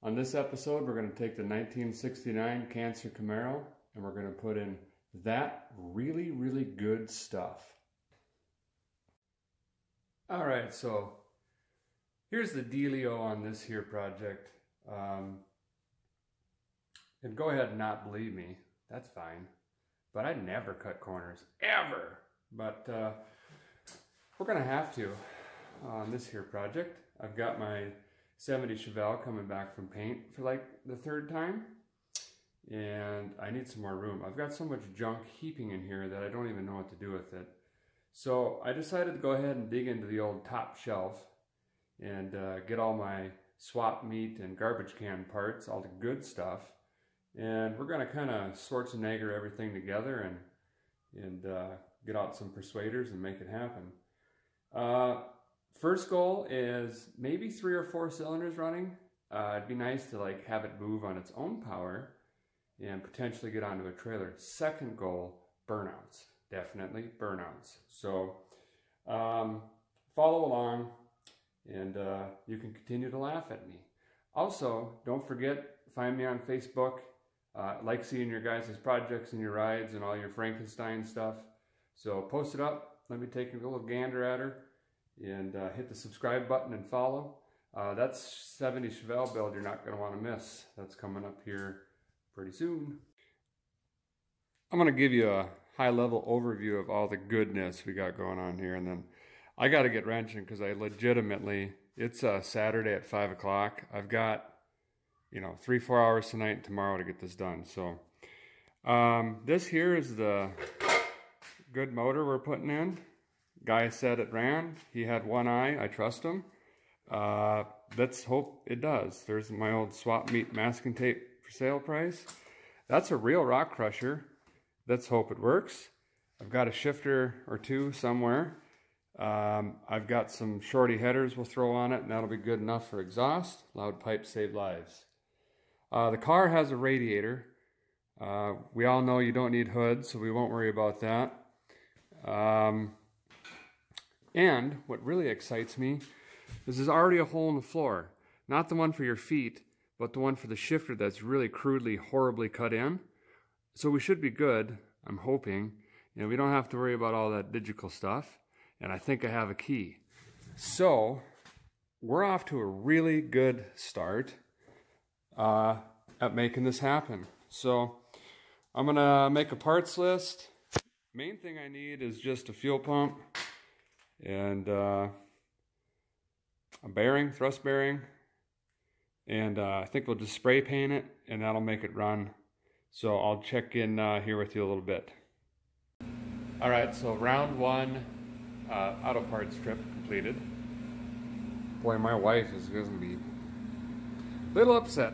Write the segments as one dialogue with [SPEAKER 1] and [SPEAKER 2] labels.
[SPEAKER 1] On this episode, we're going to take the 1969 Cancer Camaro and we're going to put in that really, really good stuff. All right, so here's the dealio on this here project. And go ahead and not believe me, that's fine. But I never cut corners, ever. But we're gonna have to on this here project. I've got my 70 Chevelle coming back from paint for like the third time. And I need some more room. I've got so much junk heaping in here that I don't even know what to do with it. So I decided to go ahead and dig into the old top shelf and get all my swap meat and garbage can parts, all the good stuff. And we're gonna kind of Schwarzenegger everything together and get out some persuaders and make it happen. First goal is maybe 3 or 4 cylinders running. It'd be nice to like have it move on its own power and potentially get onto a trailer. Second goal, burnouts. Definitely burnouts. So follow along and you can continue to laugh at me. Also, don't forget, find me on Facebook. Like seeing your guys' projects and your rides and all your Frankenstein stuff. So post it up, let me take a little gander at her, and hit the subscribe button and follow. That's 70 Chevelle build you're not going to want to miss. That's coming up here pretty soon. I'm going to give you a high-level overview of all the goodness we got going on here, and then I got to get wrenching because I legitimately, it's Saturday at 5 o'clock. I've got 3-4 hours tonight and tomorrow to get this done. So this here is the good motor we're putting in. Guy said it ran. He had one eye. I trust him. Let's hope it does. There's my old swap meat masking tape for sale price. That's a real rock crusher. Let's hope it works. I've got a shifter or two somewhere. I've got some shorty headers we'll throw on it, and that'll be good enough for exhaust. Loud pipes save lives. The car has a radiator. We all know you don't need hoods, so we won't worry about that. And what really excites me is there's already a hole in the floor. Not the one for your feet, but the one for the shifter that's really crudely, horribly cut in. So we should be good, I'm hoping. We don't have to worry about all that digital stuff. And I think I have a key. So we're off to a really good start at making this happen. So I'm gonna make a parts list. Main thing I need is just a fuel pump and a bearing, thrust bearing, and I think we'll just spray paint it and that'll make it run. So I'll check in here with you a little bit. All right, so round 1 auto parts trip completed. Boy, my wife is gonna be a little upset.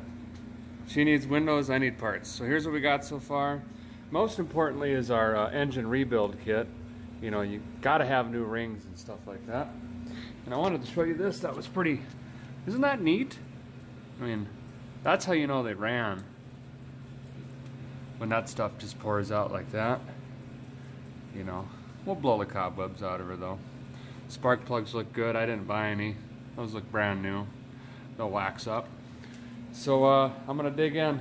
[SPEAKER 1] She needs windows, I need parts. So here's what we got so far. Most importantly is our engine rebuild kit. You gotta have new rings and stuff like that. And I wanted to show you this. That was pretty, isn't that neat? I mean, that's how you know they ran. When that stuff just pours out like that. We'll blow the cobwebs out of her though. Spark plugs look good. I didn't buy any. Those look brand new. They'll wax up. So I'm gonna dig in.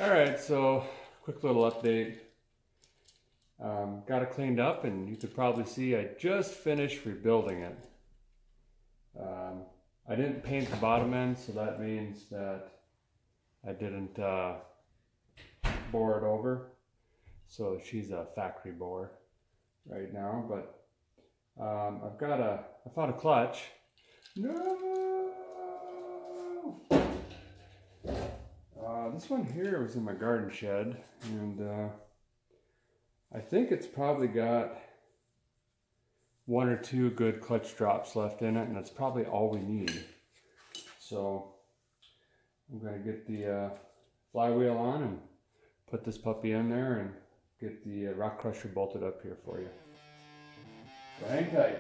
[SPEAKER 1] Alright, so quick little update. Got it cleaned up, and you could probably see I just finished rebuilding it. I didn't paint the bottom end, so that means that I didn't bore it over. So she's a factory bore right now, but I found a clutch. No! This one here was in my garden shed, and I think it's probably got 1 or 2 good clutch drops left in it, and that's probably all we need. So I'm going to get the flywheel on and put this puppy in there and get the rock crusher bolted up here for you. So hang tight.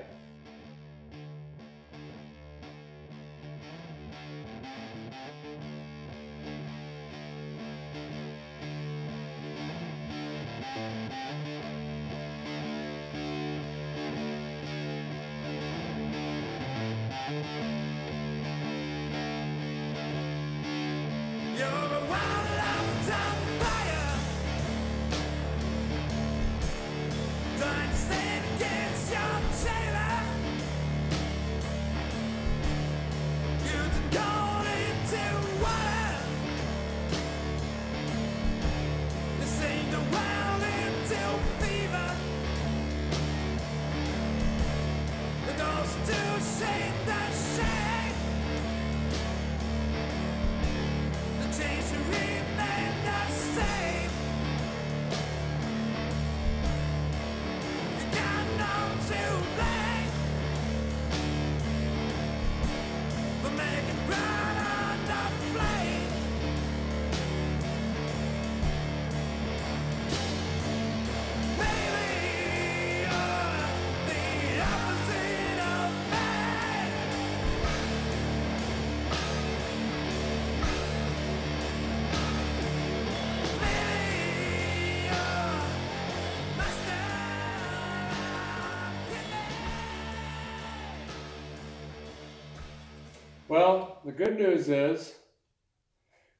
[SPEAKER 1] Well, the good news is,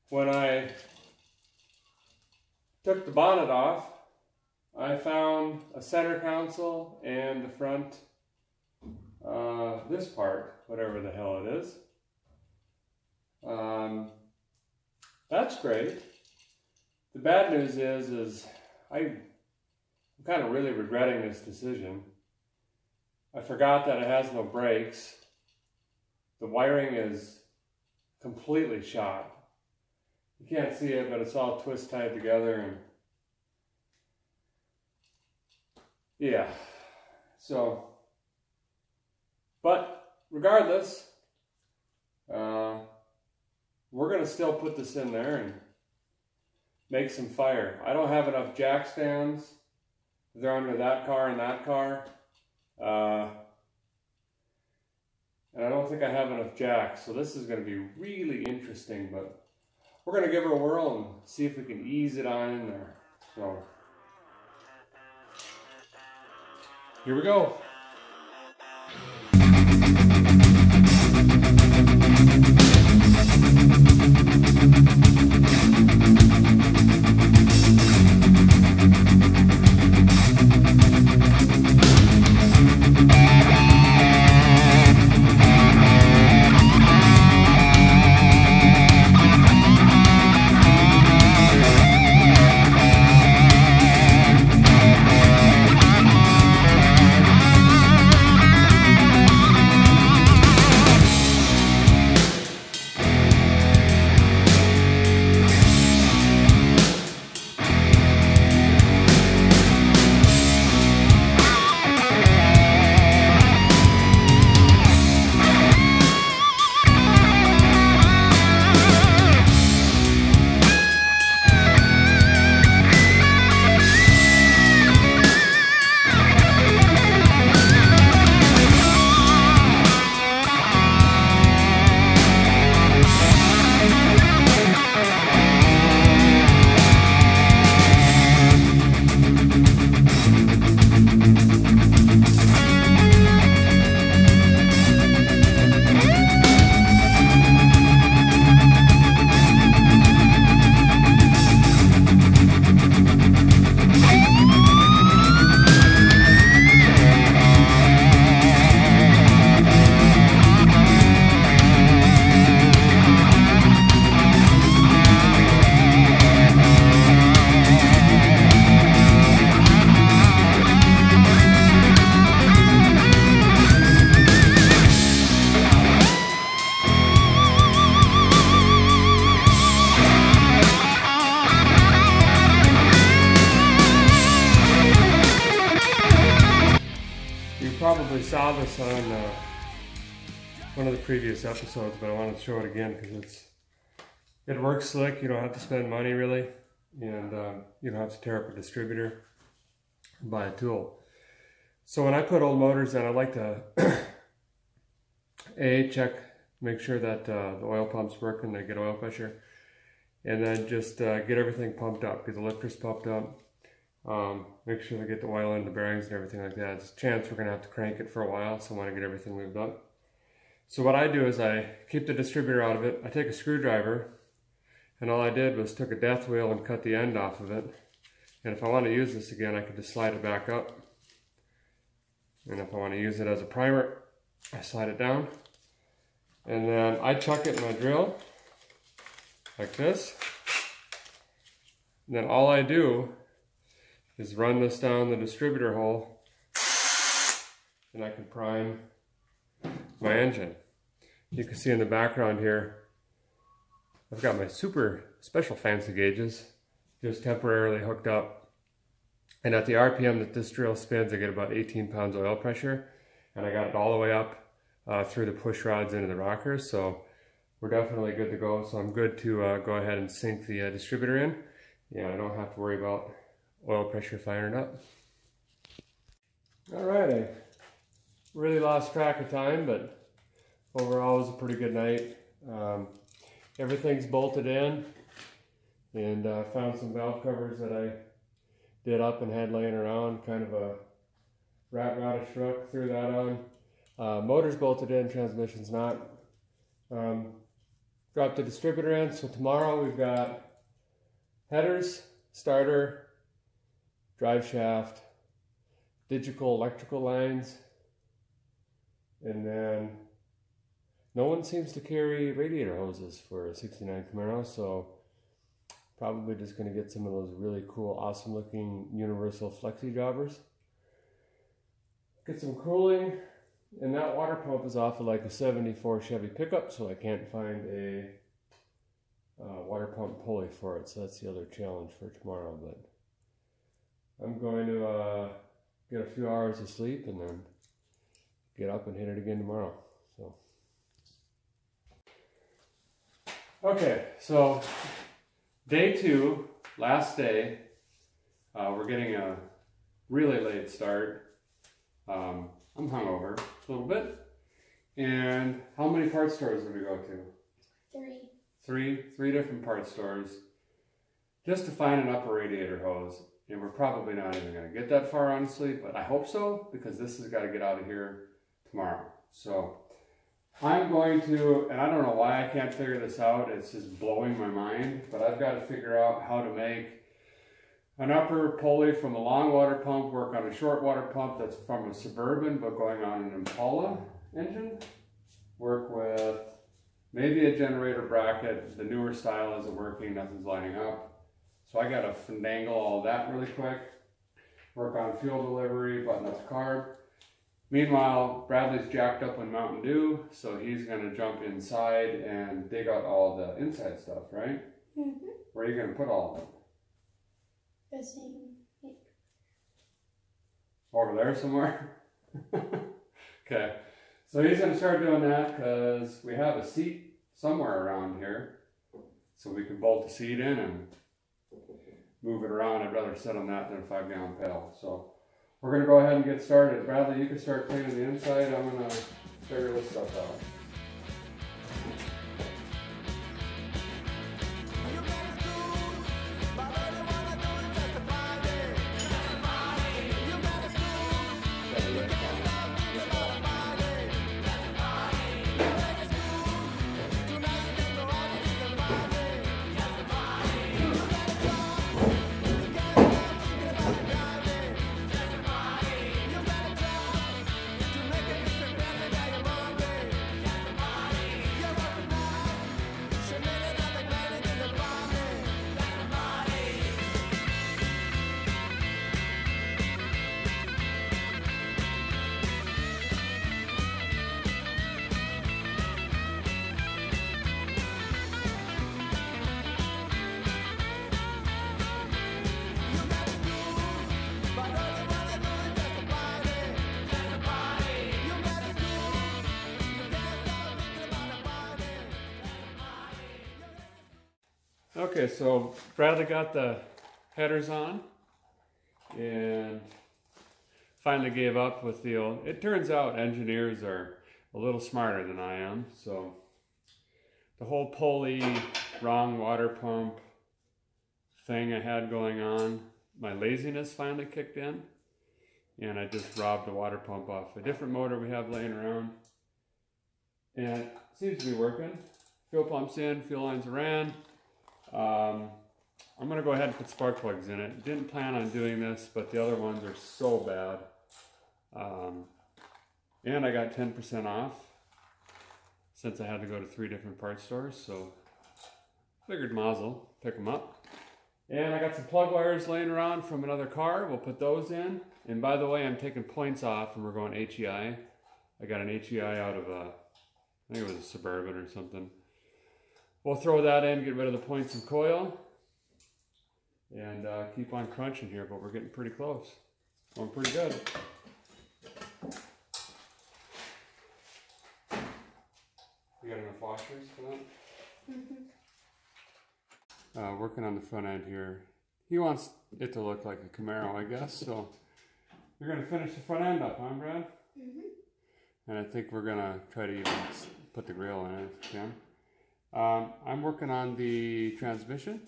[SPEAKER 1] when I took the bonnet off, I found a center console and the front, this part, whatever the hell it is. That's great. The bad news is I'm kind of really regretting this decision. I forgot that it has no brakes. The wiring is completely shot. You can't see it, but it's all twist tied together, and yeah. So, but regardless, we're gonna still put this in there and make some fire. I don't have enough jack stands. They're under that car and that car. And I don't think I have enough jacks, so this is going to be really interesting, but we're going to give her a whirl and see if we can ease it on in there. So, here we go.
[SPEAKER 2] probably saw this on one of the previous episodes, but I wanted to show it again because it works slick. You don't have to spend money really, and you don't have to tear up a distributor and buy a tool. So when I put old motors in, I like to check, make sure that the oil pump's working, they get oil pressure, and then just get everything pumped up, get the lifters pumped up, make sure they get the oil in the bearings and everything like that. There's a chance we're going to have to crank it for a while, so I want to get everything lubed up. So what I do is I keep the distributor out of it. I take a screwdriver, and all I did was took a death wheel and cut the end off of it. And if I want to use this again, I could just slide it back up. And if I want to use it as a primer, I slide it down. And then I chuck it in my drill, like this. And then all I do is run this down the distributor hole, and I can prime my engine. You can see in the background here, I've got my super special fancy gauges just temporarily hooked up. And at the RPM that this drill spins, I get about 18 pounds oil pressure. And I got it all the way up through the push rods into the rockers. So we're definitely good to go. So I'm good to go ahead and sink the distributor in. Yeah, I don't have to worry about oil pressure firing up. All right, I really lost track of time, but overall it was a pretty good night. Everything's bolted in, and I found some valve covers that I did up and had laying around, kind of a rat rodish rook, threw that on. Motor's bolted in, transmission's not. Dropped the distributor in, so tomorrow we've got headers, starter, drive shaft, digital electrical lines, and then no one seems to carry radiator hoses for a 69 Camaro, so probably just going to get some of those really cool, awesome looking universal flexi jobbers. Get some cooling, and that water pump is off of like a 74 Chevy pickup, so I can't find a water pump pulley for it, so that's the other challenge for tomorrow. But I'm going to get a few hours of sleep and then get up and hit it again tomorrow. So okay, so day 2, last day. We're getting a really late start. I'm hungover a little bit. And how many parts stores did we go to? 3. Three different parts stores just to find an upper radiator hose. And we're probably not even going to get that far, honestly, but I hope so, because this has got to get out of here tomorrow. So I'm going to, and I don't know why I can't figure this out, it's just blowing my mind, but I've got to figure out how to make an upper pulley from a long water pump work on a short water pump that's from a Suburban but going on an Impala engine. Work with maybe a generator bracket. The newer style isn't working, nothing's lining up. So I got to finagle all that really quick. Work on fuel delivery, button up the carb. Meanwhile, Bradley's jacked up on Mountain Dew, so he's going to jump inside and dig out all the inside stuff, right? Mm-hmm. Where are you going to put all of it? Over there somewhere? Okay, so he's going to start doing that because we have a seat somewhere around here, so we can bolt the seat in and move it around. I'd rather sit on that than a 5-gallon pail. So we're going to go ahead and get started. Bradley, you can start cleaning the inside. I'm going to figure this stuff out.
[SPEAKER 1] Okay, so Bradley got the headers on and finally gave up with the old. It turns out engineers are a little smarter than I am, so the whole pulley, wrong water pump thing I had going on, my laziness finally kicked in, and I just robbed the water pump off a different motor we have laying around, and it seems to be working. Fuel pump's in, fuel lines are ran. I'm going to go ahead and put spark plugs in it. Didn't plan on doing this, but the other ones are so bad. And I got 10% off since I had to go to 3 different parts stores, so figured Mazel, pick them up. And I got some plug wires laying around from another car. We'll put those in. And by the way, I'm taking points off and we're going HEI. I got an HEI out of I think it was a Suburban or something. We'll throw that in, get rid of the points and coil, and keep on crunching here, but we're getting pretty close. Going pretty good. You got enough washers for that? Mm-hmm. Working on the front end here. He wants it to look like a Camaro, I guess, so you're going to finish the front end up, huh, Brad? Mm-hmm. And I think we're going to try to even put the grill in it if we can. I'm working on the transmission.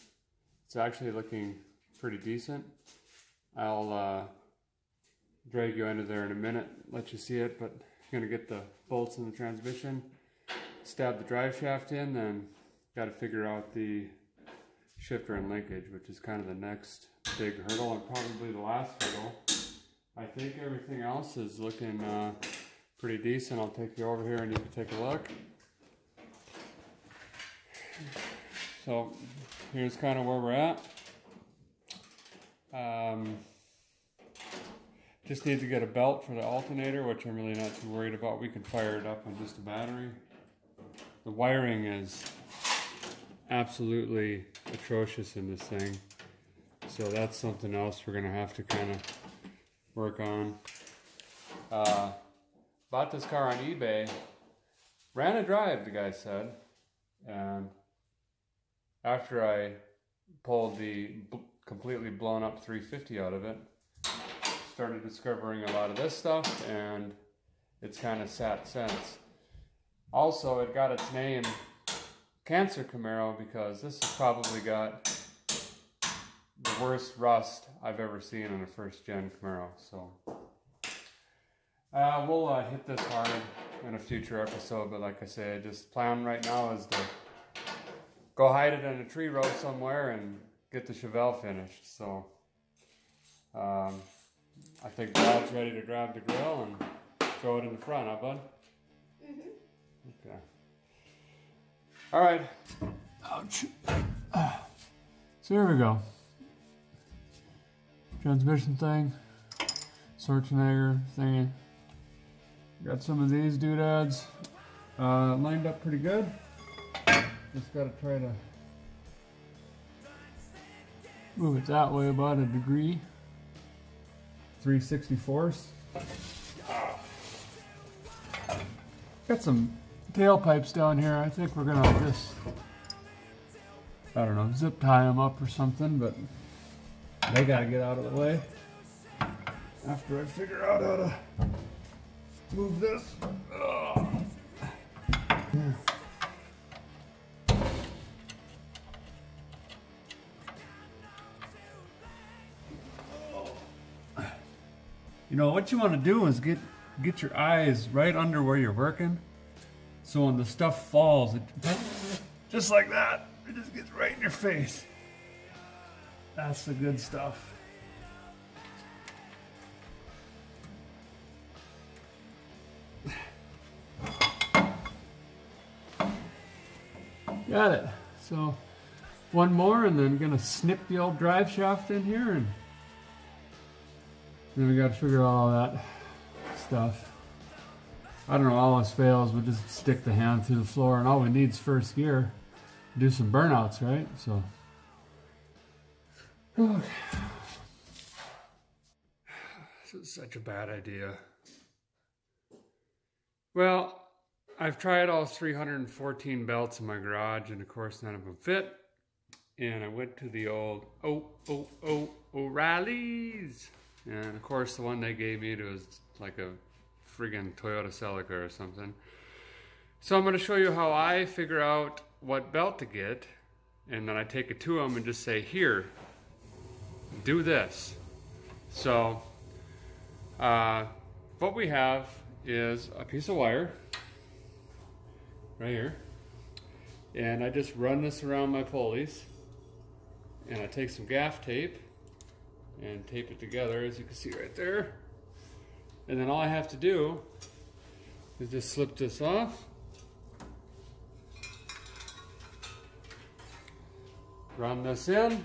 [SPEAKER 1] It's actually looking pretty decent. I'll drag you into there in a minute, let you see it, but I'm gonna get the bolts in the transmission, stab the drive shaft in, then got to figure out the shifter and linkage, which is kind of the next big hurdle and probably the last hurdle. I think everything else is looking pretty decent. I'll take you over here and you can take a look. So here's kind of where we're at. Just need to get a belt for the alternator, which I'm really not too worried about. We can fire it up on just a battery. The wiring is absolutely atrocious in this thing, so that's something else we're gonna have to kind of work on. Bought this car on eBay, ran a drive, the guy said, and after I pulled the completely blown up 350 out of it, started discovering a lot of this stuff, and it's kind of sat since. Also, it got its name Cancer Camaro because this has probably got the worst rust I've ever seen in a first gen Camaro. So we'll hit this hard in a future episode, but like I say, just plan right now is to go hide it in a tree row somewhere and get the Chevelle finished. So I think Brad's ready to grab the grill and throw it in the front, huh, bud? Mm-hmm. Okay. All right. Ouch. So here we go. Transmission thing. Schwarzenegger thingy. Got some of these doodads lined up pretty good. Just gotta try to move it that way about a degree. 3/64. Got some tailpipes down here. I think we're gonna just, I don't know, zip tie them up or something, but they gotta get out of the way after I figure out how to move this. You know, what you want to do is get your eyes right under where you're working, so when the stuff falls, it just like that, it just gets right in your face. That's the good stuff. Got it. So one more, and then gonna snip the old drive shaft in here, and then we got to figure out all that stuff. I don't know, all else fails, we'll just stick the hand through the floor, and all we need is first gear. Do some burnouts, right? So, okay. This is such a bad idea. Well, I've tried all 314 belts in my garage, and of course none of them fit. and I went to the old O'Reilly's, and of course the one they gave me was like a friggin' Toyota Celica or something. So I'm going to show you how I figure out what belt to get, and then I take it to them and just say, here, do this. So what we have is a piece of wire right here, and I just run this around my pulleys, and I take some gaff tape and tape it together, as you can see right there, and then all I have to do is just slip this off, run this in,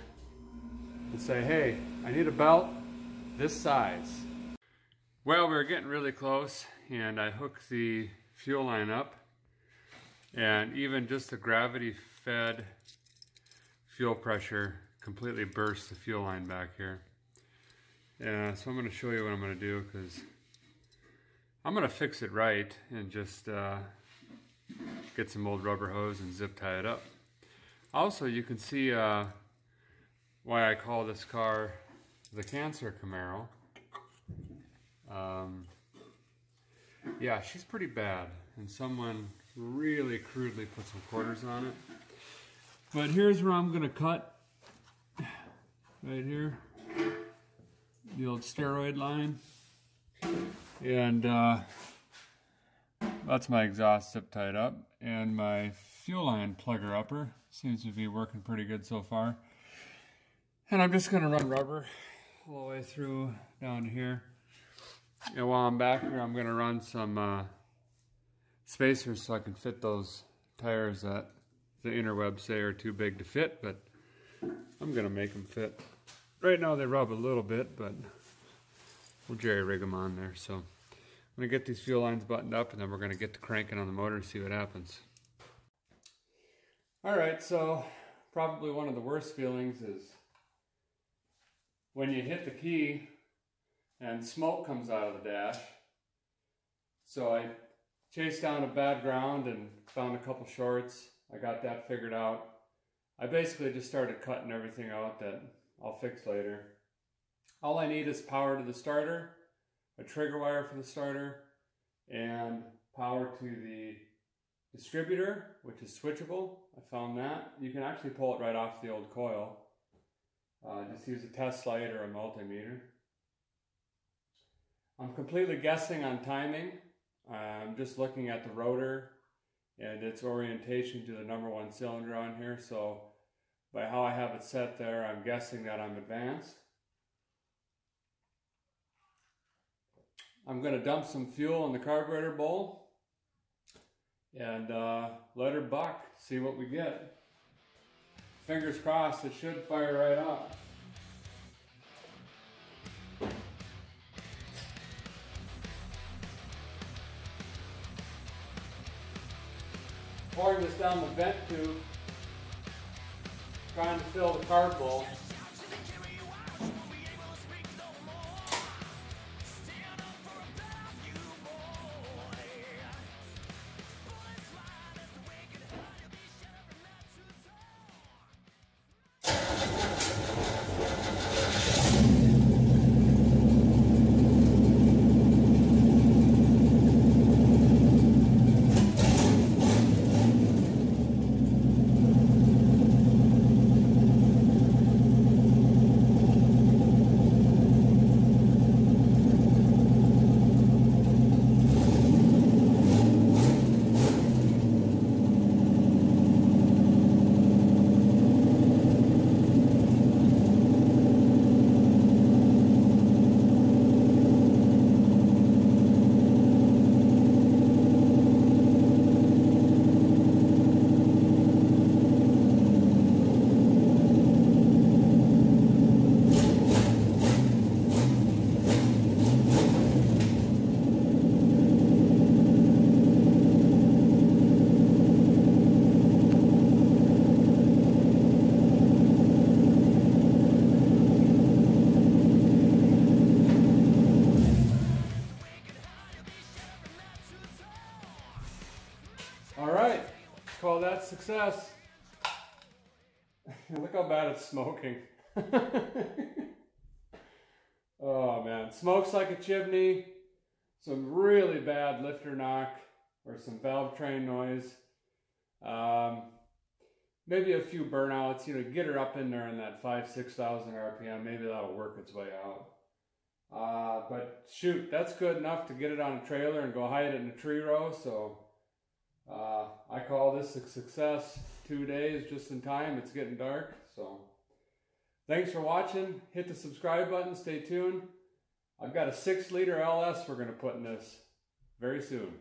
[SPEAKER 1] and say, hey, I need a belt this size. Well, we were getting really close, and I hooked the fuel line up, and even just the gravity-fed fuel pressure completely burst the fuel line back here. So I'm going to show you what I'm going to do, because I'm going to fix it right and just get some old rubber hose and zip tie it up. Also, you can see why I call this car the Cancer Camaro. Yeah, she's pretty bad, and someone really crudely put some quarters on it. But here's where I'm going to cut, right here, the old steroid line, and that's my exhaust zip tied up, and my fuel line plugger upper seems to be working pretty good so far. And I'm just going to run rubber all the way through down here. And while I'm back here, I'm going to run some spacers so I can fit those tires that the interwebs say are too big to fit, but I'm going to make them fit. Right now they rub a little bit, but we'll jerry rig them on there. So I'm going to get these fuel lines buttoned up, and then we're going to get to cranking on the motor and see what happens. Alright, so probably one of the worst feelings is when you hit the key and smoke comes out of the dash. So I chased down a bad ground and found a couple shorts. I got that figured out. I basically just started cutting everything out that I'll fix later. All I need is power to the starter, a trigger wire for the starter, and power to the distributor, which is switchable. I found that. You can actually pull it right off the old coil. Just use a test light or a multimeter. I'm completely guessing on timing. I'm just looking at the rotor and its orientation to the #1 cylinder on here. So by how I have it set there, I'm guessing that I'm advanced. I'm going to dump some fuel in the carburetor bowl and let her buck, see what we get. Fingers crossed, it should fire right up. Pouring this down the vent tube, trying to fill the carb bowl. All right, call that success. Look how bad it's smoking. Oh man, smokes like a chimney. Some really bad lifter knock or some valve train noise. Maybe a few burnouts, you know, get her up in there in that 5,000-6,000 RPM. Maybe that'll work its way out. But shoot, that's good enough to get it on a trailer and go hide it in a tree row. So I call this a success. 2 days just in time. It's getting dark. So thanks for watching. Hit the subscribe button. Stay tuned. I've got a 6-liter LS we're going to put in this very soon.